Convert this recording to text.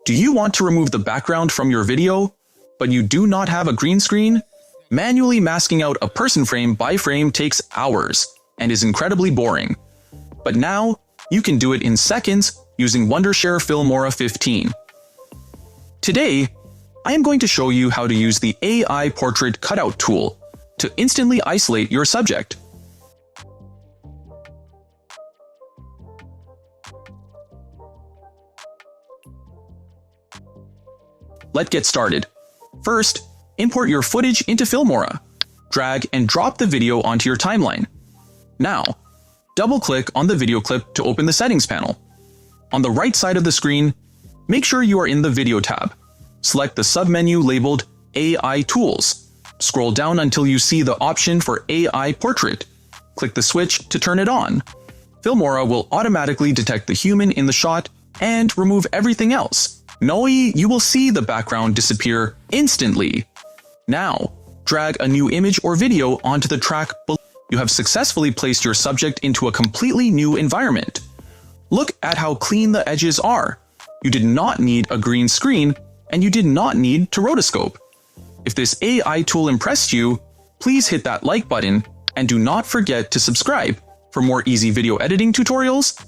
Do you want to remove the background from your video, but you do not have a green screen? Manually masking out a person frame by frame takes hours and is incredibly boring. But now, you can do it in seconds using Wondershare Filmora 15. Today, I am going to show you how to use the AI Portrait Cutout tool to instantly isolate your subject. Let's get started. First, import your footage into Filmora. Drag and drop the video onto your timeline. Now, double-click on the video clip to open the settings panel. On the right side of the screen, make sure you are in the Video tab. Select the submenu labeled AI Tools. Scroll down until you see the option for AI Portrait. Click the switch to turn it on. Filmora will automatically detect the human in the shot and remove everything else. You will see the background disappear instantly. Now, drag a new image or video onto the track below. You have successfully placed your subject into a completely new environment. Look at how clean the edges are. You did not need a green screen, and you did not need to rotoscope. If this AI tool impressed you, please hit that like button, and do not forget to subscribe for more easy video editing tutorials.